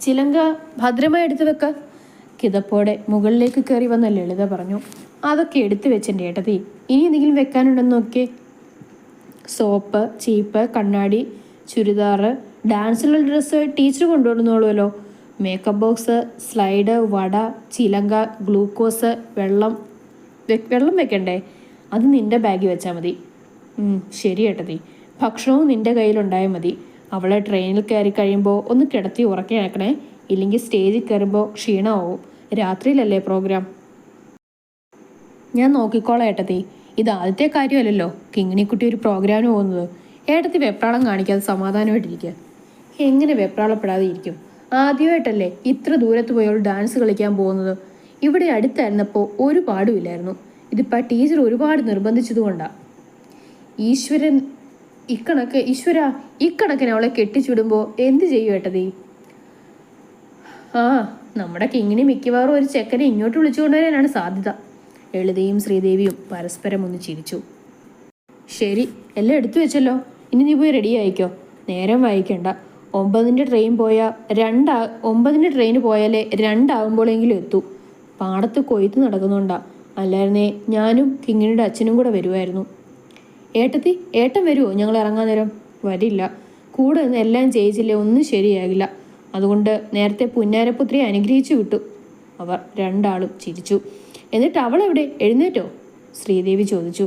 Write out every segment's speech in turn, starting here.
ചിലങ്ക ഭദ്രമായി എടുത്തു വെക്ക. കിതപ്പോടെ മുകളിലേക്ക് കയറി വന്ന ലളിത പറഞ്ഞു. അതൊക്കെ എടുത്തു വെച്ചെൻ്റെ ഏട്ടത്തി, ഇനി എന്തെങ്കിലും വെക്കാനുണ്ടെന്ന് നോക്കിയേ. സോപ്പ്, ചീപ്പ്, കണ്ണാടി, ചുരിദാറ്, ഡാൻസിലുള്ള ഡ്രസ്സ് ടീച്ചർ കൊണ്ടുവരുന്നോളുമല്ലോ. മേക്കപ്പ് ബോക്സ്, സ്ലൈഡ്, വട, ചിലങ്ക, ഗ്ലൂക്കോസ്, വെള്ളം വെക്കണ്ടേ? അത് നിന്റെ ബാഗിൽ വെച്ചാൽ മതി. ശരി ഏട്ടത്തി. ഭക്ഷണവും നിന്റെ കയ്യിലുണ്ടായാൽ മതി. അവളെ ട്രെയിനിൽ കയറി കഴിയുമ്പോൾ ഒന്ന് കിടത്തി ഉറക്കിയാക്കണേ, ഇല്ലെങ്കിൽ സ്റ്റേജിൽ കയറുമ്പോൾ ക്ഷീണമാവും. രാത്രിയിലല്ലേ പ്രോഗ്രാം. ഞാൻ നോക്കിക്കോളാം ഏട്ടത്തി. ഇത് ആദ്യത്തെ കാര്യമല്ലല്ലോ കിങ്ങിണിക്കുട്ടി ഒരു പ്രോഗ്രാമിന് പോകുന്നത്. ഏട്ടത്തി വെപ്രാളം കാണിക്കാതെ സമാധാനമായിട്ടിരിക്കുക. എങ്ങനെ വെപ്രാളപ്പെടാതെ ഇരിക്കും? ആദ്യമായിട്ടല്ലേ ഇത്ര ദൂരത്ത് പോയവൾ ഡാൻസ് കളിക്കാൻ പോകുന്നത്. ഇവിടെ അടുത്തായിരുന്നപ്പോൾ ഒരു പാടുമില്ലായിരുന്നു. ഇതിപ്പോൾ ടീച്ചർ ഒരുപാട് നിർബന്ധിച്ചതുകൊണ്ടാണ്. ഈശ്വര ഇക്കണക്കിന് അവളെ കെട്ടിച്ചുവിടുമ്പോൾ എന്ത് ചെയ്യും ഏട്ടതി? നമ്മുടെ കിങ്ങിണി മിക്കവാറും ഒരു ചെക്കനെ ഇങ്ങോട്ട് വിളിച്ചുകൊണ്ടുവരാനാണ് സാധ്യത. ലളിതയും ശ്രീദേവിയും പരസ്പരം ഒന്ന് ചിരിച്ചു. ശരി, എല്ലാം എടുത്തു വെച്ചല്ലോ. ഇനി നീ പോയി റെഡി ആയിക്കോ. നേരം വായിക്കണ്ട. 9-ന്റെ ട്രെയിന് പോയാലേ 2 എത്തൂ. പാടത്ത് കൊയ്ത്ത് നടക്കുന്നുണ്ടാ. അല്ലായിരുന്നേ ഞാനും കിങ്ങിണിയുടെ അച്ഛനും കൂടെ വരുമായിരുന്നു. ഏട്ടത്തി, ഏട്ടൻ വരുമോ ഞങ്ങൾ ഇറങ്ങാൻ നേരം? വരില്ല. കൂടെ നിന്ന് എല്ലാം ചെയ്യിച്ചില്ലേ ഒന്നും ശരിയാകില്ല. അതുകൊണ്ട് നേരത്തെ പുന്നാരപുത്രിയെ അനുഗ്രഹിച്ചു വിട്ടു. അവർ രണ്ടാളും ചിരിച്ചു. എന്നിട്ട് അവളെവിടെ? എഴുന്നേറ്റോ? ശ്രീദേവി ചോദിച്ചു.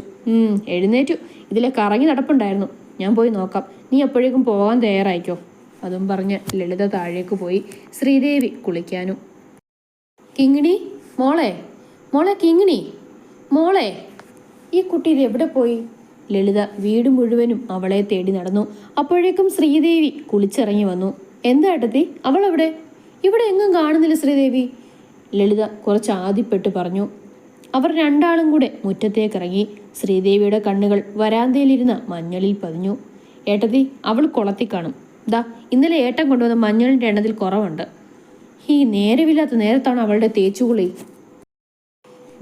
എഴുന്നേറ്റു. ഇതിലെ കറങ്ങി നടപ്പുണ്ടായിരുന്നു. ഞാൻ പോയി നോക്കാം. നീ അപ്പോഴേക്കും പോകാൻ തയ്യാറായിക്കോ. അതും പറഞ്ഞ് ലളിത താഴേക്ക് പോയി. ശ്രീദേവി കുളിക്കാനും. കിങ്ങിണി മോളെ, കിങ്ങിണി മോളെ. ഈ കുട്ടി ഇത് എവിടെ പോയി? ലളിത വീട് മുഴുവനും അവളെ തേടി നടന്നു. അപ്പോഴേക്കും ശ്രീദേവി കുളിച്ചിറങ്ങി വന്നു. എന്താ ഏട്ടത്തി, അവളെവിടെ? ഇവിടെ എങ്ങും കാണുന്നില്ല ശ്രീദേവി. ലളിത കുറച്ച് ആദ്യപ്പെട്ട് പറഞ്ഞു. അവർ രണ്ടാളും കൂടെ മുറ്റത്തേക്കിറങ്ങി. ശ്രീദേവിയുടെ കണ്ണുകൾ വരാന്തയിലിരുന്ന മഞ്ഞളിൽ പതിഞ്ഞു. ഏട്ടത്തി, അവൾ കുളത്തിൽ കാണും. ദാ ഇന്നലെ ഏട്ടൻ കൊണ്ടുവന്ന മഞ്ഞളിൻ്റെ എണ്ണത്തിൽ കുറവുണ്ട്. ഈ നേരമില്ലാത്ത നേരത്താണ് അവളുടെ തേച്ചുകുളി.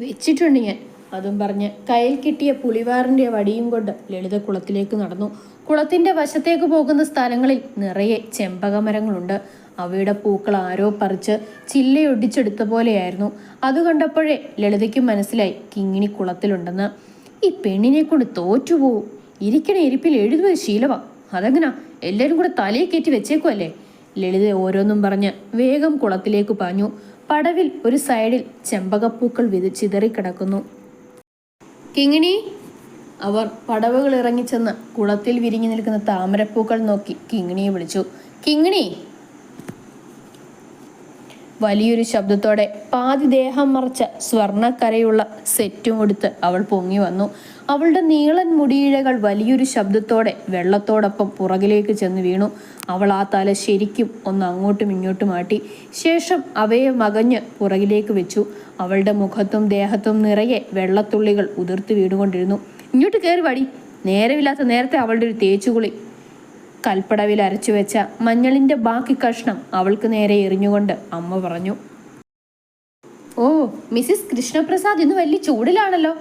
വെച്ചിട്ടുണ്ട് ഞാൻ. അതും പറഞ്ഞ് കയ്യിൽ കിട്ടിയ പുളിവാറിൻ്റെ വടിയും കൊണ്ട് ലളിത കുളത്തിലേക്ക് നടന്നു. കുളത്തിൻ്റെ വശത്തേക്ക് പോകുന്ന സ്ഥലങ്ങളിൽ നിറയെ ചെമ്പകമരങ്ങളുണ്ട്. അവയുടെ പൂക്കൾ ആരോ പറിച്ച് ചില്ലയൊടിച്ചെടുത്ത പോലെയായിരുന്നു. അത് കണ്ടപ്പോഴേ ലളിതയ്ക്ക് മനസ്സിലായി കിങ്ങിണി കുളത്തിലുണ്ടെന്ന്. ഈ പെണ്ണിനെ കൊണ്ട് തോറ്റുപോകും. ഇരിക്കണ ഇരിപ്പിൽ എഴുതുന്നത് ശീലവാ. അതെങ്ങനാ? എല്ലാവരും കൂടെ തലയെ കയറ്റി വെച്ചേക്കുമല്ലേ? ലളിത ഓരോന്നും പറഞ്ഞ് വേഗം കുളത്തിലേക്ക് പാഞ്ഞു. പടവിൽ ഒരു സൈഡിൽ ചെമ്പകപ്പൂക്കൾ ചിതറിക്കിടക്കുന്നു. കിങ്ങിണി. അവർ പടവുകൾ ഇറങ്ങിച്ചെന്ന് കുളത്തിൽ വിരിഞ്ഞു നിൽക്കുന്ന താമരപ്പൂക്കൾ നോക്കി കിങ്ങിണിയെ വിളിച്ചു. കിങ്ങിണി. വലിയൊരു ശബ്ദത്തോടെ പാതി ദേഹം മറച്ച സ്വർണ്ണക്കരയുള്ള സെറ്റും കൊടുത്ത് അവൾ പൊങ്ങി വന്നു. അവളുടെ നീളൻ മുടിയിഴകൾ വലിയൊരു ശബ്ദത്തോടെ വെള്ളത്തോടൊപ്പം പുറകിലേക്ക് ചെന്ന് വീണു. അവൾ ആ തല ശരിക്കും ഒന്ന് അങ്ങോട്ടും ഇങ്ങോട്ടും ആട്ടി. ശേഷം അവയെ മകഞ്ഞ് പുറകിലേക്ക് വെച്ചു. അവളുടെ മുഖത്തും ദേഹത്തും നിറയെ വെള്ളത്തുള്ളികൾ ഉതിർത്ത് വീണുകൊണ്ടിരുന്നു. ഇങ്ങോട്ട് കയറി വടി. നേരമില്ലാത്ത നേരത്തെ അവളുടെ ഒരു തേച്ചുകുളി. കൽപ്പടവിൽ അരച്ചു വെച്ച മഞ്ഞളിൻ്റെ ബാക്കി കഷ്ണം അവൾക്ക് നേരെ എറിഞ്ഞുകൊണ്ട് അമ്മ പറഞ്ഞു. ഓ മിസ്സിസ് കൃഷ്ണപ്രസാദ് ഇന്ന് വലിയ ചൂടിലാണല്ലോ.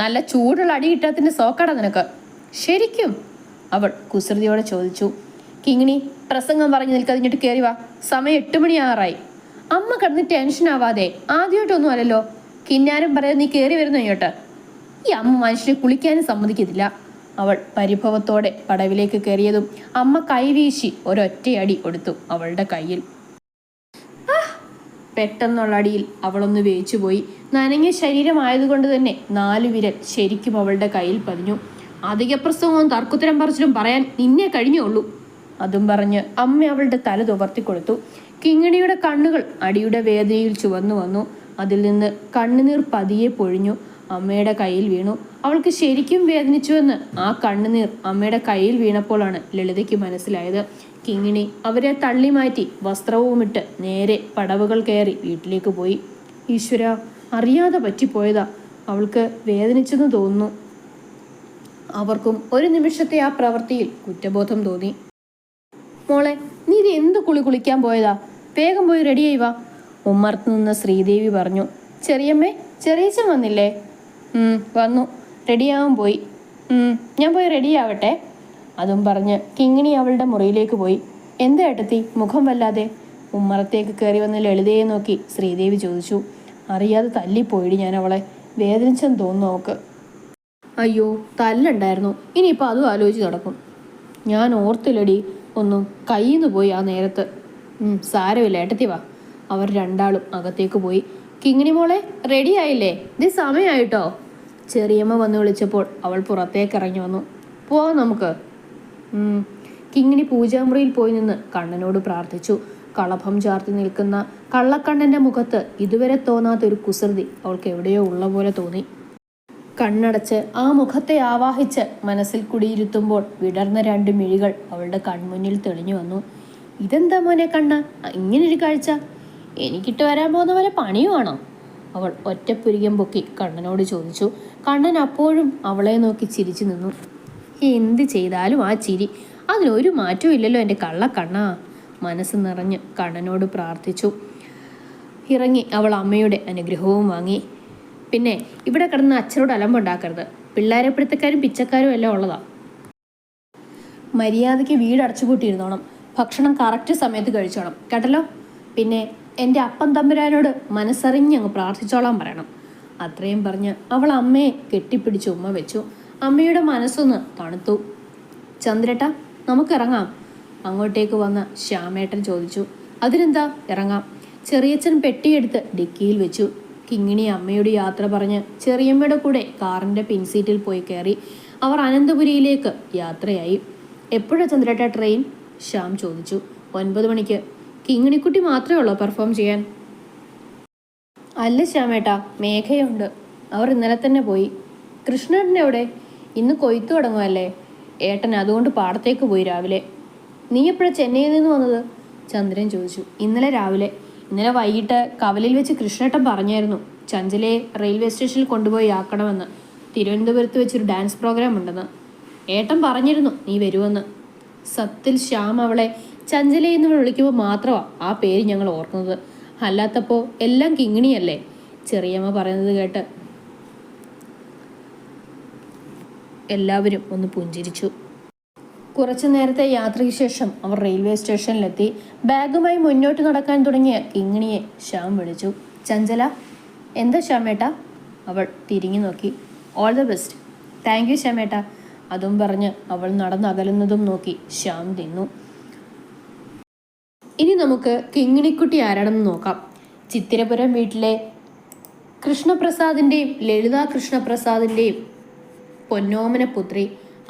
നല്ല ചൂടുള്ള അടി കിട്ടാത്തതിൻ്റെ സോക്കാടാ നിനക്ക്. ശരിക്കും? അവൾ കുസൃതിയോടെ ചോദിച്ചു. കിങ്ങിണി, പ്രസംഗം പറഞ്ഞു നിൽക്കാതെ ഇങ്ങോട്ട് കയറി വാ. സമയം 8 മണിയാറായി. അമ്മ കിടന്ന് ടെൻഷൻ ആവാതെ. ആദ്യമായിട്ടൊന്നും അല്ലല്ലോ. കിന്നാരും പറയാതെ നീ കയറി വരുന്നു ഇങ്ങോട്ട്. ഈ അമ്മ മനുഷ്യനെ കുളിക്കാനും സമ്മതിക്കത്തില്ല. അവൾ പരിഭവത്തോടെ പടവിലേക്ക് കയറിയതും അമ്മ കൈവീശി ഒരൊറ്റയടി കൊടുത്തു അവളുടെ കയ്യിൽ. പെട്ടെന്നുള്ള അടിയിൽ അവളൊന്ന് വേച്ചുപോയി. നനഞ്ഞ ശരീരമായതുകൊണ്ട് തന്നെ 4 വിരൽ ശരിക്കും അവളുടെ കയ്യിൽ പതിഞ്ഞു. അധിക പ്രസംഗവും തർക്കുത്തരം പറിച്ചിലും പറയാൻ നിന്നെ കഴിഞ്ഞുള്ളൂ. അതും പറഞ്ഞ് അമ്മ അവളുടെ തല തുവർത്തിക്കൊടുത്തു. കിങ്ങിണിയുടെ കണ്ണുകൾ അടിയുടെ വേദനയിൽ ചുവന്നു വന്നു. അതിൽ നിന്ന് കണ്ണുനീർ പതിയെ പൊഴിഞ്ഞു അമ്മയുടെ കയ്യിൽ വീണു. അവൾക്ക് ശരിക്കും വേദനിച്ചുവെന്ന് ആ കണ്ണുനീർ അമ്മയുടെ കയ്യിൽ വീണപ്പോഴാണ് ലളിതയ്ക്ക് മനസ്സിലായത്. കിങ്ങിണി അവരെ തള്ളി മാറ്റി വസ്ത്രവുമിട്ട് നേരെ പടവുകൾ കയറി വീട്ടിലേക്ക് പോയി. ഈശ്വര, അറിയാതെ പറ്റിപ്പോയതാ. അവൾക്ക് വേദനിച്ചെന്ന് തോന്നുന്നു. അവർക്കും ഒരു നിമിഷത്തെ ആ പ്രവൃത്തിയിൽ കുറ്റബോധം തോന്നി. മോളെ, നീ ഇത് എന്ത് കുളിക്കാൻ പോയതാ? വേഗം പോയി റെഡിയായി വാ. ഉമ്മർത്ത് നിന്ന് ശ്രീദേവി പറഞ്ഞു. ചെറിയമ്മേ, ചെറിയച്ഛൻ വന്നില്ലേ? വന്നു. റെഡിയാവാൻ പോയി. ഞാൻ പോയി റെഡിയാവട്ടെ. അതും പറഞ്ഞ് കിങ്ങിണി അവളുടെ മുറിയിലേക്ക് പോയി. എന്താ ഏട്ടത്തി മുഖം വല്ലാതെ? ഉമ്മറത്തേക്ക് കയറി വന്ന് ലളിതയെ നോക്കി ശ്രീദേവി ചോദിച്ചു. അറിയാതെ തല്ലിപ്പോയിടി ഞാൻ അവളെ. വേദനിച്ചെന്ന് തോന്നുന്നു അവൾക്ക്. അയ്യോ, തല്ലുണ്ടായിരുന്നു. ഇനിയിപ്പോൾ അതും ആലോചിച്ച് നടക്കും. ഞാൻ ഓർത്തില്ലടി ഒന്നും. കയ്യിൽ നിന്ന് പോയി ആ നേരത്ത്. സാരമില്ല, ഏട്ടത്തി വാ. അവർ രണ്ടാളും അകത്തേക്ക് പോയി. കിങ്ങിണി മോളെ, റെഡി ആയില്ലേ? ഇത് സമയമായിട്ടോ? ചെറിയമ്മ വന്ന് വിളിച്ചപ്പോൾ അവൾ പുറത്തേക്ക് ഇറങ്ങി വന്നു. പോവാം നമുക്ക്. കിങ്ങിണി പൂജാമുറിയിൽ പോയി നിന്ന് കണ്ണനോട് പ്രാർത്ഥിച്ചു. കളഭം ചാർത്തി നിൽക്കുന്ന കള്ളക്കണ്ണൻ്റെ മുഖത്ത് ഇതുവരെ തോന്നാത്തൊരു കുസൃതി അവൾക്ക് എവിടെയോ ഉള്ള പോലെ തോന്നി. കണ്ണടച്ച് ആ മുഖത്തെ ആവാഹിച്ച് മനസ്സിൽ കുടിയിരുത്തുമ്പോൾ വിടർന്ന 2 മിഴികൾ അവളുടെ കൺമുന്നിൽ തെളിഞ്ഞു വന്നു. ഇതെന്താ മോനെ കണ്ണ, ഇങ്ങനൊരു കാഴ്ച? എനിക്കിട്ട് വരാൻ പോകുന്ന പോലെ പണിയുവാണോ? അവൾ ഒറ്റപ്പുരികം പൊക്കി കണ്ണനോട് ചോദിച്ചു. കണ്ണൻ അപ്പോഴും അവളെ നോക്കി ചിരിച്ചു നിന്നു. എന്ത് ചെയ്താലും ആ ചിരി, അതിനൊരു മാറ്റവും ഇല്ലല്ലോ എൻ്റെ കള്ളക്കണ്ണാ. മനസ്സ് നിറഞ്ഞ് കണ്ണനോട് പ്രാർത്ഥിച്ചു. ഇറങ്ങി അവൾ അമ്മയുടെ അനുഗ്രഹവും വാങ്ങി. പിന്നെ ഇവിടെ കിടന്ന് അച്ഛനോട് അലമ്പുണ്ടാക്കരുത്. പിള്ളേരെ പിടുത്തക്കാരും പിച്ചക്കാരും എല്ലാം ഉള്ളതാ. മര്യാദയ്ക്ക് വീട് അടച്ചുപൂട്ടിയിരുന്നോണം. ഭക്ഷണം കറക്റ്റ് സമയത്ത് കഴിച്ചോണം കേട്ടല്ലോ. പിന്നെ എൻ്റെ അപ്പം തമ്പുരാനോട് മനസ്സറിഞ്ഞ് അങ്ങ് പ്രാർത്ഥിച്ചോളാൻ പറയണം. അത്രയും പറഞ്ഞ് അവൾ അമ്മയെ കെട്ടിപ്പിടിച്ച് ഉമ്മ വെച്ചു. അമ്മയുടെ മനസ്സൊന്ന് തണുത്തു. ചന്ദ്രേട്ടാ, നമുക്കിറങ്ങാം. അങ്ങോട്ടേക്ക് വന്ന ശ്യാമേട്ടൻ ചോദിച്ചു. അതിനെന്താ, ഇറങ്ങാം. ചെറിയച്ഛൻ പെട്ടിയെടുത്ത് ഡിക്കിയിൽ വെച്ചു. കിങ്ങിണി അമ്മയോട് യാത്ര പറഞ്ഞ് ചെറിയമ്മയുടെ കൂടെ കാറിൻ്റെ പിൻസീറ്റിൽ പോയി കയറി. അവർ അനന്തപുരിയിലേക്ക് യാത്രയായി. എപ്പോഴാണ് ചന്ദ്രേട്ട ട്രെയിൻ? ശ്യാം ചോദിച്ചു. 9 മണിക്ക്. കിങ്ങിണിക്കുട്ടി മാത്രമേ ഉള്ളൂ പെർഫോം ചെയ്യാൻ? അല്ല ശ്യാമേട്ടാ, മേഘയുണ്ട്. അവർ ഇന്നലെ തന്നെ പോയി. കൃഷ്ണേട്ടൻ്റെ എവിടെ? ഇന്ന് കൊയ്ത്തു തുടങ്ങുമല്ലേ ഏട്ടൻ, അതുകൊണ്ട് പാടത്തേക്ക് പോയി രാവിലെ. നീ എപ്പോഴാണ് ചെന്നൈയിൽ നിന്ന് വന്നത്? ചന്ദ്രൻ ചോദിച്ചു. ഇന്നലെ രാവിലെ. ഇന്നലെ വൈകിട്ട് കവലിൽ വെച്ച് കൃഷ്ണേട്ടൻ പറഞ്ഞായിരുന്നു ചഞ്ചലയെ റെയിൽവേ സ്റ്റേഷനിൽ കൊണ്ടുപോയി ആക്കണമെന്ന്. തിരുവനന്തപുരത്ത് വെച്ചൊരു ഡാൻസ് പ്രോഗ്രാം ഉണ്ടെന്ന് ഏട്ടൻ പറഞ്ഞിരുന്നു, നീ വരുമെന്ന്. സത്യത്തിൽ ശ്യാം അവളെ ചഞ്ചലയെന്ന് വിളിക്കുമ്പോൾ മാത്രമാണ് ആ പേര് ഞങ്ങൾ ഓർക്കുന്നത്. അല്ലാത്തപ്പോൾ എല്ലാം കിങ്ങിണിയല്ലേ. ചെറിയമ്മ പറയുന്നത് കേട്ട് എല്ലാവരും ഒന്ന് പുഞ്ചിരിച്ചു. കുറച്ചു നേരത്തെ യാത്രയ്ക്ക് ശേഷം അവർ റെയിൽവേ സ്റ്റേഷനിലെത്തി. ബാഗുമായി മുന്നോട്ട് നടക്കാൻ തുടങ്ങിയ കിങ്ങിണിയെ ശ്യാം വിളിച്ചു. ചഞ്ചല. എന്താ ശ്യാമേട്ടാ? അവൾ തിരിഞ്ഞു നോക്കി. All the best. Thank you ശ്യാമേട്ടാ. അതും പറഞ്ഞ് അവൾ നടന്നകലുന്നതും നോക്കി ശ്യാം തിന്നു. ഇനി നമുക്ക് കിങ്ങിണിക്കുട്ടി ആരാണെന്ന് നോക്കാം. ചിത്തിരപുരം വീട്ടിലെ കൃഷ്ണപ്രസാദിൻ്റെയും ലളിതാ കൃഷ്ണപ്രസാദിൻ്റെയും പൊന്നോമന പുത്രി.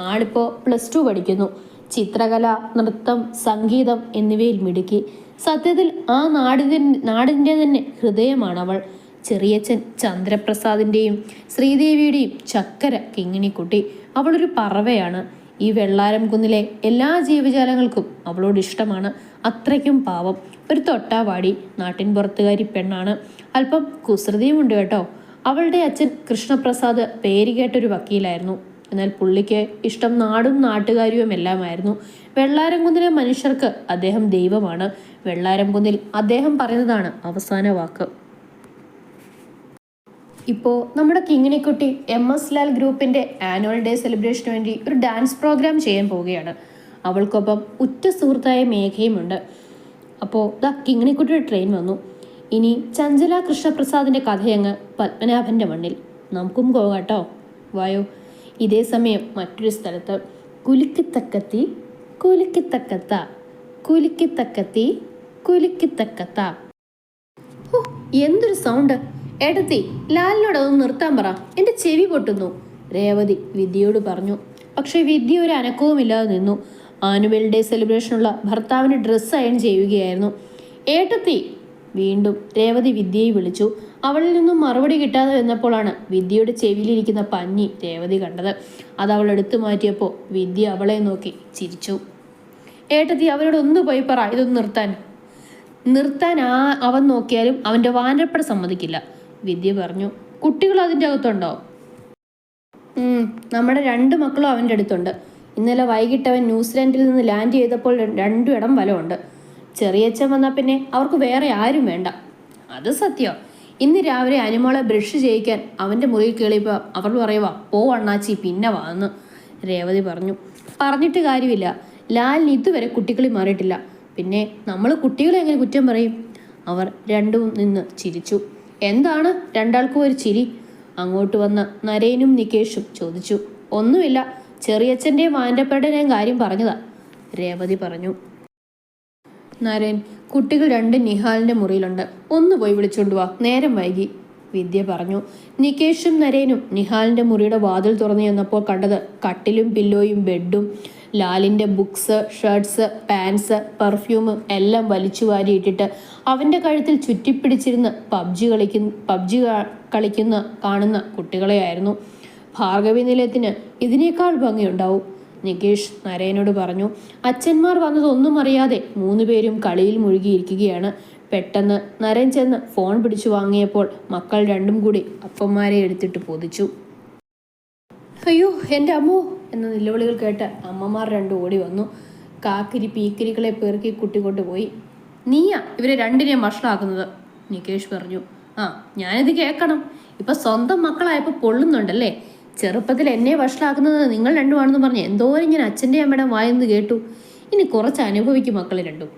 ആളിപ്പോൾ +2 പഠിക്കുന്നു. ചിത്രകല, നൃത്തം, സംഗീതം എന്നിവയിൽ മിടുക്കി. സത്യത്തിൽ ആ നാടിൻ്റെ തന്നെ ഹൃദയമാണ് അവൾ. ചെറിയച്ഛൻ ചന്ദ്രപ്രസാദിൻ്റെയും ശ്രീദേവിയുടെയും ചക്കര കിങ്ങിണിക്കുട്ടി. അവളൊരു പറവയാണ്. ഈ വെള്ളാരം കുന്നിലെ എല്ലാ ജീവജാലങ്ങൾക്കും അവളോട് ഇഷ്ടമാണ്. അത്രയ്ക്കും പാവം. ഒരു തൊട്ടാവാടി നാട്ടിൻ പുറത്തുകാരി പെണ്ണാണ്. അല്പം കുസൃതിയുമുണ്ട് കേട്ടോ. അവളുടെ അച്ഛൻ കൃഷ്ണപ്രസാദ് പേരുകേട്ടൊരു വക്കീലായിരുന്നു. എന്നാൽ പുള്ളിക്ക് ഇഷ്ടം നാടും നാട്ടുകാരിയും എല്ലാമായിരുന്നു. വെള്ളാരംകുന്നിലെ മനുഷ്യർക്ക് അദ്ദേഹം ദൈവമാണ്. വെള്ളാരംകുന്നിൽ അദ്ദേഹം പറയുന്നതാണ് അവസാന വാക്ക്. ഇപ്പോൾ നമ്മുടെ കിങ്ങിണിക്കുട്ടി MS ലാൽ ഗ്രൂപ്പിൻ്റെ ആനുവൽ ഡേ സെലിബ്രേഷന് വേണ്ടി ഒരു ഡാൻസ് പ്രോഗ്രാം ചെയ്യാൻ പോവുകയാണ്. അവൾക്കൊപ്പം ഉറ്റ സുഹൃത്തായ മേഘയുമുണ്ട്. അപ്പോൾ കിങ്ങിണിക്കുട്ടിയുടെ ട്രെയിൻ വന്നു. ഇനി ചഞ്ചല കൃഷ്ണപ്രസാദിൻ്റെ കഥയങ്ങ് പത്മനാഭൻ്റെ മണ്ണിൽ. നമുക്കും പോകാട്ടോ, വായോ. ഇതേ സമയം മറ്റൊരു സ്ഥലത്ത് കുലുക്കിത്തക്കത്തി കുലുക്കിത്തക്കത്ത കുലുക്കിത്തക്കത്തി കുലുക്കിത്തക്കത്ത. ഓ, എന്തൊരു സൗണ്ട്! ഏട്ടത്തി, ലാലിനോട് അതൊന്ന് നിർത്താൻ പറ, എൻ്റെ ചെവി പൊട്ടുന്നു. രേവതി വിദ്യയോട് പറഞ്ഞു. പക്ഷേ വിദ്യ ഒരു അനക്കവുമില്ലാതെ നിന്നു. ആനുവൽ ഡേ സെലിബ്രേഷനുള്ള ഭർത്താവിന് ഡ്രസ്സ് അയൺ ചെയ്യുകയായിരുന്നു. ഏട്ടത്തി! വീണ്ടും രേവതി വിദ്യയെ വിളിച്ചു. അവളിൽ നിന്നും മറുപടി കിട്ടാതെ വന്നപ്പോഴാണ് വിദ്യയുടെ ചെവിയിലിരിക്കുന്ന പഞ്ഞി രേവതി കണ്ടത്. അത് അവൾ എടുത്തു മാറ്റിയപ്പോൾ വിദ്യ അവളെ നോക്കി ചിരിച്ചു. ഏട്ടത്തി, അവനോട് ഒന്ന് പോയി പറ ഇതൊന്ന് നിർത്താൻ അവൻ നോക്കിയാലും അവൻ്റെ വാനരപ്പട സമ്മതിക്കില്ല, വിദ്യ പറഞ്ഞു. കുട്ടികൾ അതിൻ്റെ അകത്തുണ്ടോ? നമ്മുടെ 2 മക്കളും അവൻ്റെ അടുത്തുണ്ട്. ഇന്നലെ വൈകിട്ട് അവൻ ന്യൂസിലാൻഡിൽ നിന്ന് ലാൻഡ് ചെയ്തപ്പോൾ 2 ഇടം വലമുണ്ട്. ചെറിയച്ഛൻ വന്നാൽ പിന്നെ അവർക്ക് വേറെ ആരും വേണ്ട. അത് സത്യം. ഇന്ന് രാവിലെ അനുമോളെ ബ്രഷ് ചെയ്യിക്കാൻ അവൻ്റെ മുറിയിൽ കയറിയപ്പോൾ അവൾ പറയുവാ, പോ അണ്ണാച്ചി പിന്നെ വാന്ന്. രേവതി പറഞ്ഞു. പറഞ്ഞിട്ട് കാര്യമില്ല, ലാലിന് ഇതുവരെ കുട്ടികളി മാറിയിട്ടില്ല. പിന്നെ നമ്മൾ കുട്ടികളെ എങ്ങനെ കുറ്റം പറയും? അവർ രണ്ടും നിന്ന് ചിരിച്ചു. എന്താണ് രണ്ടാൾക്കും ഒരു ചിരി? അങ്ങോട്ട് വന്ന നരേനും നികേഷും ചോദിച്ചു. ഒന്നുമില്ല, ചെറിയച്ഛൻ്റെയും വാൻ്റപ്പേടനെയും കാര്യം പറഞ്ഞതാ, രേവതി പറഞ്ഞു. നരേൻ, കുട്ടികൾ രണ്ടും നിഹാലിൻ്റെ മുറിയിലുണ്ട്, ഒന്ന് പോയി വിളിച്ചോണ്ട് വാ, നേരം വൈകി, വിദ്യ പറഞ്ഞു. നികേഷും നരേനും നിഹാലിൻ്റെ മുറിയുടെ വാതിൽ തുറന്നു ചെന്നപ്പോൾ കണ്ടത് കട്ടിലും പില്ലോയും ബെഡും ലാലിൻ്റെ ബുക്സ്, ഷർട്ട്സ്, പാൻസ്, പെർഫ്യൂം എല്ലാം വലിച്ചു വാരിയിട്ടിട്ട് അവൻ്റെ കഴുത്തിൽ ചുറ്റിപ്പിടിച്ചിരുന്ന് പബ്ജി കളിക്കുന്ന കാണുന്ന കുട്ടികളെയായിരുന്നു. ഭാർഗവി നിലയത്തിന് ഇതിനേക്കാൾ ഭംഗിയുണ്ടാവും, നികേഷ് നരേനോട് പറഞ്ഞു. അച്ഛന്മാർ വന്നതൊന്നും അറിയാതെ 3 പേരും കളിയിൽ മുഴുകിയിരിക്കുകയാണ്. പെട്ടെന്ന് നരൻ ചെന്ന് ഫോൺ പിടിച്ചു വാങ്ങിയപ്പോൾ മക്കൾ രണ്ടും കൂടി അപ്പന്മാരെ എടുത്തിട്ട് പൊതിച്ചു. അയ്യോ എൻ്റെ അമ്മോ എന്ന നിലവിളികൾ കേട്ട് അമ്മമാർ രണ്ടും ഓടി വന്നു. കാക്കിരി പീക്കിരികളെ പെറുക്കി കുട്ടിക്കൊണ്ട് പോയി. നീയാ ഇവരെ രണ്ടിനെയും വഷളാക്കുന്നത്, നികേഷ് പറഞ്ഞു. ആ, ഞാനിത് കേൾക്കണം. ഇപ്പം സ്വന്തം മക്കളായപ്പോൾ പൊള്ളുന്നുണ്ടല്ലേ? ചെറുപ്പത്തിൽ എന്നെ വഷളാക്കുന്നത് നിങ്ങൾ രണ്ടുമാണെന്ന് പറഞ്ഞ് എന്തോരം ഞാൻ അച്ഛൻ്റെ അമ്മയുടെ വായെന്ന് കേട്ടു. ഇനി കുറച്ച് അനുഭവിക്കും മക്കൾ രണ്ടും.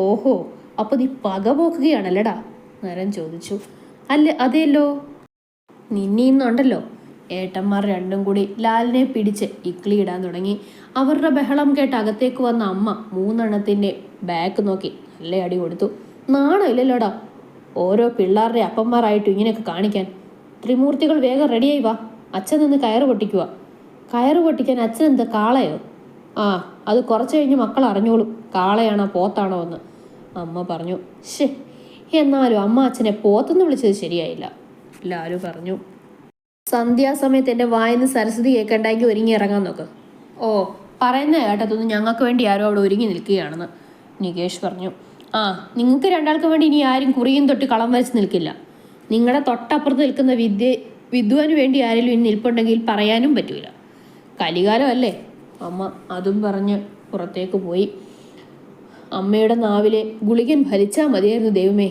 ഓഹോ, അപ്പോൾ നീ പക പോക്കുകയാണല്ലടാ, നരൻ ചോദിച്ചു. അല്ല, അതെയല്ലോ. നിന്നീന്നുണ്ടല്ലോ. ഏട്ടന്മാർ രണ്ടും കൂടി ലാലിനെ പിടിച്ച് ഇക്ലിയിടാൻ തുടങ്ങി. അവരുടെ ബഹളം കേട്ട് അകത്തേക്ക് വന്ന അമ്മ 3 എണ്ണത്തിൻ്റെ ബാക്ക് നോക്കി നല്ല അടി കൊടുത്തു. നാണമില്ലല്ലോടാ ഓരോ പിള്ളേരുടെ അപ്പന്മാരായിട്ട് ഇങ്ങനെയൊക്കെ കാണിക്കാൻ. ത്രിമൂർത്തികൾ വേഗം റെഡിയായി വാ, അച്ഛൻ നിന്ന് കയറ് പൊട്ടിക്കുക. കയറ് പൊട്ടിക്കാൻ അച്ഛൻ എന്താ കാളയോ? ആ, അത് കുറച്ച് കഴിഞ്ഞ് മക്കൾ അറിഞ്ഞോളും കാളയാണോ പോത്താണോ എന്ന്, അമ്മ പറഞ്ഞു. ശേ, എന്നാലും അമ്മ അച്ഛനെ പോത്തെന്ന് വിളിച്ചത് ശരിയായില്ല, ലാലു പറഞ്ഞു. സന്ധ്യാസമയത്ത് എൻ്റെ വായിന്ന് സരസ്വതി കേൾക്കണ്ടെങ്കിൽ ഒരുങ്ങി ഇറങ്ങാൻ നോക്ക്. ഓ, പറയുന്ന കേട്ടതൊന്നും ഞങ്ങൾക്ക് വേണ്ടി ആരോ അവിടെ ഒരുങ്ങി നിൽക്കുകയാണെന്ന്, നികേഷ് പറഞ്ഞു. ആ, നിങ്ങൾക്ക് രണ്ടാൾക്ക് വേണ്ടി ഇനി ആരും കുറിയും തൊട്ട് കളം വരച്ച് നിൽക്കില്ല. നിങ്ങളുടെ തൊട്ടപ്പുറത്ത് നിൽക്കുന്ന വിദ്വാന് വേണ്ടി ആരെങ്കിലും ഇനി നിൽപ്പുണ്ടെങ്കിൽ പറയാനും പറ്റൂല. കലികാലമല്ലേ, അമ്മ അതും പറഞ്ഞ് പുറത്തേക്ക് പോയി. അമ്മയുടെ നാവിലെ ഗുളികൻ ഫലിച്ചാൽ മതിയായിരുന്നു ദൈവമേ.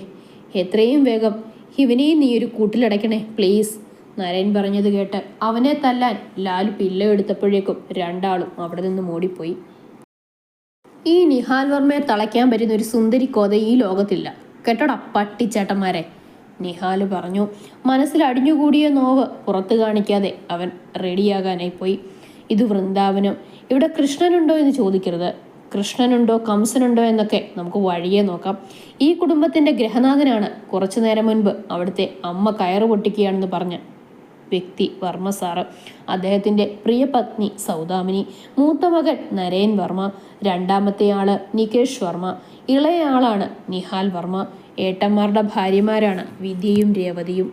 എത്രയും വേഗം ഇവനെയും നീ ഒരു കൂട്ടിലടയ്ക്കണേ പ്ലീസ്, നരൻ പറഞ്ഞത് കേട്ട് അവനെ തല്ലാൻ ലാലു പില്ല എടുത്തപ്പോഴേക്കും രണ്ടാളും അവിടെ നിന്ന് ഓടിപ്പോയി. ഈ നിഹാൽ വർമ്മയെ തളയ്ക്കാൻ പറ്റുന്ന ഒരു സുന്ദരി കോത ഈ ലോകത്തില്ല കേട്ടോടാ പട്ടിച്ചേട്ടന്മാരെ, നിഹാൽ പറഞ്ഞു. മനസ്സിൽ അടിഞ്ഞുകൂടിയ നോവ് പുറത്തു കാണിക്കാതെ അവൻ റെഡിയാകാനായി പോയി. ഇത് വൃന്ദാവനം, ഇവിടെ കൃഷ്ണനുണ്ടോ എന്ന് ചോദിക്കരുത്. കൃഷ്ണനുണ്ടോ കംസനുണ്ടോ എന്നൊക്കെ നമുക്ക് വഴിയെ നോക്കാം. ഈ കുടുംബത്തിൻ്റെ ഗ്രഹനാഥനാണ് കുറച്ചു നേരം മുൻപ് അവിടുത്തെ അമ്മ കയറ് പൊട്ടിക്കുകയാണെന്ന് പറഞ്ഞ വ്യക്തി വർമ്മ സാറ്. അദ്ദേഹത്തിൻ്റെ പ്രിയ പത്നി സൗദാമിനി, മൂത്ത മകൻ നരേൻ വർമ്മ, രണ്ടാമത്തെ ആള് നികേഷ് വർമ്മ, ഇളയ ആളാണ് നിഹാൽ വർമ്മ. ഏട്ടന്മാരുടെ ഭാര്യമാരാണ് വിദ്യയും രേവതിയും.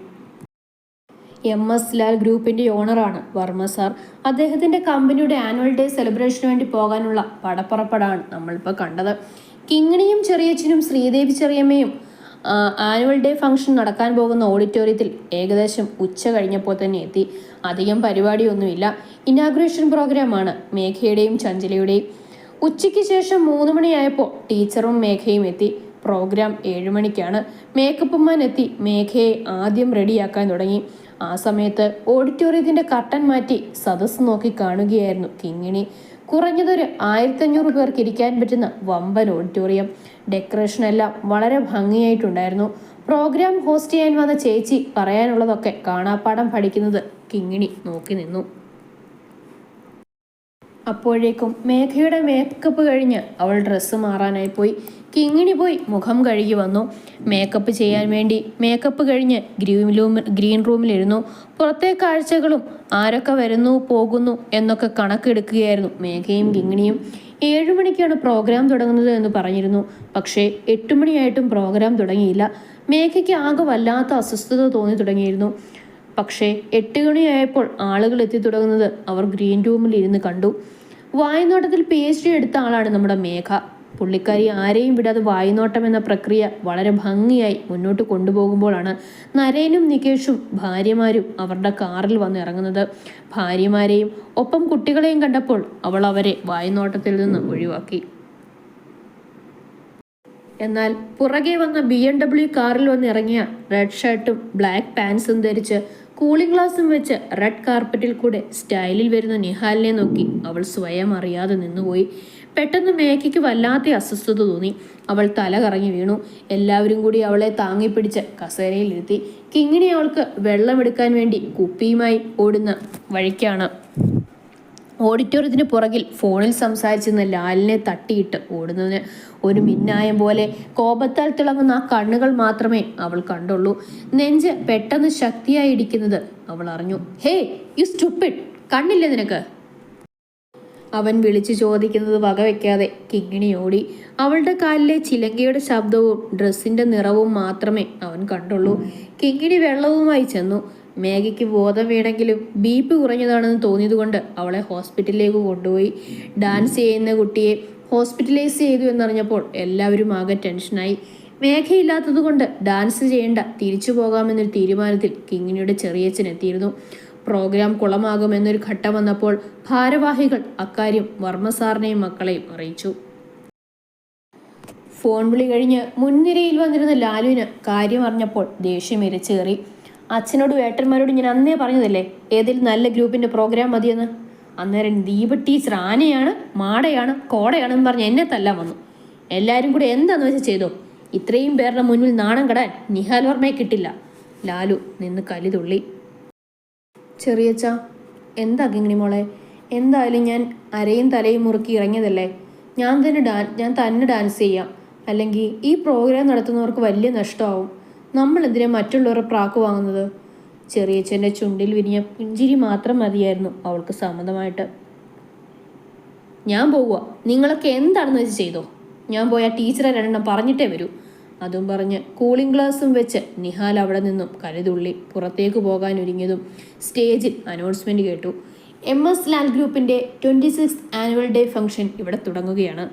MS ലാൽ ഗ്രൂപ്പിൻ്റെ ഓണറാണ് വർമ്മ സാർ. അദ്ദേഹത്തിൻ്റെ കമ്പനിയുടെ ആനുവൽ ഡേ സെലിബ്രേഷന് വേണ്ടി പോകാനുള്ള പടപ്പുറപ്പാടാണ് നമ്മളിപ്പോൾ കണ്ടത്. കിങ്ങിണിയും ചെറിയച്ഛനും ശ്രീദേവി ചെറിയമ്മയും ആനുവൽ ഡേ ഫംഗ്ഷൻ നടക്കാൻ പോകുന്ന ഓഡിറ്റോറിയത്തിൽ ഏകദേശം ഉച്ച കഴിഞ്ഞപ്പോൾ തന്നെ എത്തി. അധികം പരിപാടിയൊന്നുമില്ല, ഇനാഗുറേഷൻ പ്രോഗ്രാമാണ് മേഘയുടെയും ചഞ്ചലയുടെയും. ഉച്ചയ്ക്ക് ശേഷം 3 മണിയായപ്പോൾ ടീച്ചറും മേഘയും എത്തി. പ്രോഗ്രാം 7 മണിക്കാണ്. മേക്കപ്പുമാൻ എത്തി മേഘയെ ആദ്യം റെഡിയാക്കാൻ തുടങ്ങി. ആ സമയത്ത് ഓഡിറ്റോറിയത്തിൻ്റെ കർട്ടൻ മാറ്റി സദസ്സ് നോക്കി കാണുകയായിരുന്നു കിങ്ങിണി. കുറഞ്ഞതൊരു 1500 പേർക്ക് ഇരിക്കാൻ പറ്റുന്ന വമ്പൻ ഓഡിറ്റോറിയം. ഡെക്കറേഷനെല്ലാം വളരെ ഭംഗിയായിട്ടുണ്ടായിരുന്നു. പ്രോഗ്രാം ഹോസ്റ്റ് ചെയ്യാൻ വന്ന ചേച്ചി പറയാനുള്ളതൊക്കെ കാണാപ്പാഠം പഠിക്കുന്നത് കിങ്ങിണി നോക്കി നിന്നു. അപ്പോഴേക്കും മേഘയുടെ മേക്കപ്പ് കഴിഞ്ഞ് അവൾ ഡ്രസ്സ് മാറാനായി പോയി. കിങ്ങിണി പോയി മുഖം കഴുകി വന്നു. മേക്കപ്പ് ചെയ്യാൻ വേണ്ടി മേക്കപ്പ് കഴിഞ്ഞ് ഗ്രീൻ റൂമിലിരുന്നു. പുറത്തെ കാഴ്ചകളും ആരൊക്കെ വരുന്നു പോകുന്നു എന്നൊക്കെ കണക്കെടുക്കുകയായിരുന്നു മേഘയും കിങ്ങിണിയും. 7 മണിക്കാണ് പ്രോഗ്രാം തുടങ്ങുന്നത് എന്ന് പറഞ്ഞിരുന്നു. പക്ഷേ 8 മണിയായിട്ടും പ്രോഗ്രാം തുടങ്ങിയില്ല. മേഘയ്ക്ക് ആകെ വല്ലാത്ത അസ്വസ്ഥത തോന്നി തുടങ്ങിയിരുന്നു. പക്ഷേ 8 മണിയായപ്പോൾ ആളുകൾ എത്തി തുടങ്ങുന്നത് അവർ ഗ്രീൻ റൂമിൽ ഇരുന്ന് കണ്ടു. വായ്നോട്ടത്തിൽ PhD എടുത്ത ആളാണ് നമ്മുടെ മേഘ. പുള്ളിക്കാരി ആരെയും വിടാതെ വായ്നോട്ടം എന്ന പ്രക്രിയ വളരെ ഭംഗിയായി മുന്നോട്ട് കൊണ്ടുപോകുമ്പോഴാണ് നരേനും നികേഷും ഭാര്യമാരും അവരുടെ കാറിൽ വന്ന് ഇറങ്ങുന്നത്. ഭാര്യമാരെയും ഒപ്പം കുട്ടികളെയും കണ്ടപ്പോൾ അവൾ അവരെ വായ്നോട്ടത്തിൽ നിന്ന് ഒഴിവാക്കി. എന്നാൽ പുറകെ വന്ന BMW കാറിൽ വന്ന് ഇറങ്ങിയ റെഡ് ഷർട്ടും ബ്ലാക്ക് പാൻസും ധരിച്ച് കൂളിംഗ് ഗ്ലാസും വെച്ച് റെഡ് കാർപ്പറ്റിൽ കൂടെ സ്റ്റൈലിൽ വരുന്ന നിഹാലിനെ നോക്കി അവൾ സ്വയം അറിയാതെ നിന്നുപോയി. പെട്ടെന്ന് മേഘയ്ക്ക് വല്ലാത്ത അസ്വസ്ഥത തോന്നി. അവൾ തല കറങ്ങി വീണു. എല്ലാവരും കൂടി അവളെ താങ്ങിപ്പിടിച്ച് കസേരയിലിരുത്തി. കിങ്ങിണി അവൾക്ക് വെള്ളമെടുക്കാൻ വേണ്ടി കുപ്പിയുമായി ഓടുന്ന വഴിക്കാണ് ഓഡിറ്റോറിയത്തിന് പുറകിൽ ഫോണിൽ സംസാരിച്ചിരുന്ന ലാലിനെ തട്ടിയിട്ട് ഓടുന്നതിന്. ഒരു മിന്നായം പോലെ കോപത്താൽ തിളങ്ങുന്ന ആ കണ്ണുകൾ മാത്രമേ അവൾ കണ്ടുള്ളൂ. നെഞ്ച് പെട്ടെന്ന് ശക്തിയായി ഇടിക്കുന്നത് അവൾ അറിഞ്ഞു. ഹേ യു സ്റ്റുപ്പിഡ്, കണ്ണില്ലേ നിനക്ക്? അവൻ വിളിച്ചു ചോദിക്കുന്നത് വകവെക്കാതെ കിങ്ങിണി ഓടി. അവളുടെ കാലിലെ ചിലങ്കയുടെ ശബ്ദവും ഡ്രസ്സിന്റെ നിറവും മാത്രമേ അവൻ കണ്ടുള്ളൂ. കിങ്ങിണി വെള്ളവുമായി ചെന്നു. മേഘയ്ക്ക് ബോധം വീണെങ്കിലും ബി.പി കുറഞ്ഞതാണെന്ന് തോന്നിയതുകൊണ്ട് അവളെ ഹോസ്പിറ്റലിലേക്ക് കൊണ്ടുപോയി. ഡാൻസ് ചെയ്യുന്ന കുട്ടിയെ ഹോസ്പിറ്റലൈസ് ചെയ്തു എന്നറിഞ്ഞപ്പോൾ എല്ലാവരും ആകെ ടെൻഷനായി. മേഘയില്ലാത്തത് കൊണ്ട് ഡാൻസ് ചെയ്യേണ്ട, തിരിച്ചു പോകാമെന്നൊരു തീരുമാനത്തിൽ കിങ്ങിണിയുടെ ചെറിയച്ഛൻ എത്തിയിരുന്നു. പ്രോഗ്രാം കുളമാകുമെന്നൊരു ഘട്ടം വന്നപ്പോൾ ഭാരവാഹികൾ അക്കാര്യം വർമ്മ സാറിനെയും മക്കളെയും അറിയിച്ചു. ഫോൺ വിളി കഴിഞ്ഞ് മുൻനിരയിൽ വന്നിരുന്ന ലാലുവിന് കാര്യം അറിഞ്ഞപ്പോൾ ദേഷ്യം ഇരച്ചേറി. അച്ഛനോടും ഏട്ടന്മാരോടും ഞാൻ അന്നേ പറഞ്ഞതല്ലേ ഏതെങ്കിലും നല്ല ഗ്രൂപ്പിന്റെ പ്രോഗ്രാം മതിയെന്ന്. അന്നേരം ദീപ ടീച്ചർ ആനയാണ്, മാടയാണ്, കോടയാണെന്ന് പറഞ്ഞ് എന്നെ തല്ലാൻ വന്നു. എല്ലാവരും കൂടെ എന്താന്ന് വെച്ചാൽ ചെയ്തോ. ഇത്രയും പേരുടെ മുന്നിൽ നാണം കെടാൻ നിഹാൽ വർമ്മയെ കിട്ടില്ല. ലാലു നിന്ന് കലി തുള്ളി. ചെറിയച്ച, എന്താ കിങ്ങിണി മോളെ? എന്തായാലും ഞാൻ അരയും തലയും മുറുക്കി ഇറങ്ങിയതല്ലേ. ഞാൻ തന്നെ ഡാൻസ് ചെയ്യാം. അല്ലെങ്കിൽ ഈ പ്രോഗ്രാം നടത്തുന്നവർക്ക് വലിയ നഷ്ടമാവും. നമ്മൾ എന്തിനാ മറ്റുള്ളവരുടെ പ്രാക്ക് വാങ്ങുന്നത്? ചെറിയച്ഛൻ്റെ ചുണ്ടിൽ വിരിഞ്ഞ പുഞ്ചിരി മാത്രം മതിയായിരുന്നു അവൾക്ക് സമ്മതമായിട്ട്. ഞാൻ പോവുക, നിങ്ങളൊക്കെ എന്താണെന്ന് വെച്ച് ചെയ്തോ. ഞാൻ പോയാൽ ടീച്ചറെ രണ്ടെണ്ണം പറഞ്ഞിട്ടേ വരൂ. അതും പറഞ്ഞ് കൂളിംഗ് ഗ്ലാസും വെച്ച് നിഹാൽ അവിടെ നിന്നും കലിതുള്ളി പുറത്തേക്ക് പോകാൻ ഒരുങ്ങിയതും സ്റ്റേജിൽ അനൗൺസ്മെന്റ് കേട്ടു. MS ലാൻഡ് ഗ്രൂപ്പിന്റെ 26th ആനുവൽ ഡേ ഫംഗ്ഷൻ ഇവിടെ തുടങ്ങുകയാണ്.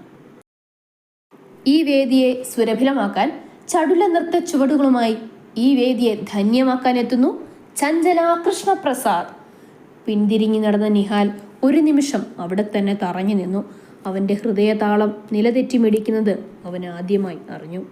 ഈ വേദിയെ സുരഭിലമാക്കാൻ ചടുല നൃത്ത ചുവടുകളുമായി ഈ വേദിയെ ധന്യമാക്കാൻ എത്തുന്നു ചഞ്ചല കൃഷ്ണപ്രസാദ്. പിന്തിരിഞ്ഞു നടന്ന നിഹാൽ ഒരു നിമിഷം അവിടെ തന്നെ തറഞ്ഞു നിന്നു. അവൻ്റെ ഹൃദയതാളം നിലതെറ്റി മിടിക്കുന്നത് അവൻ ആദ്യമായി അറിഞ്ഞു.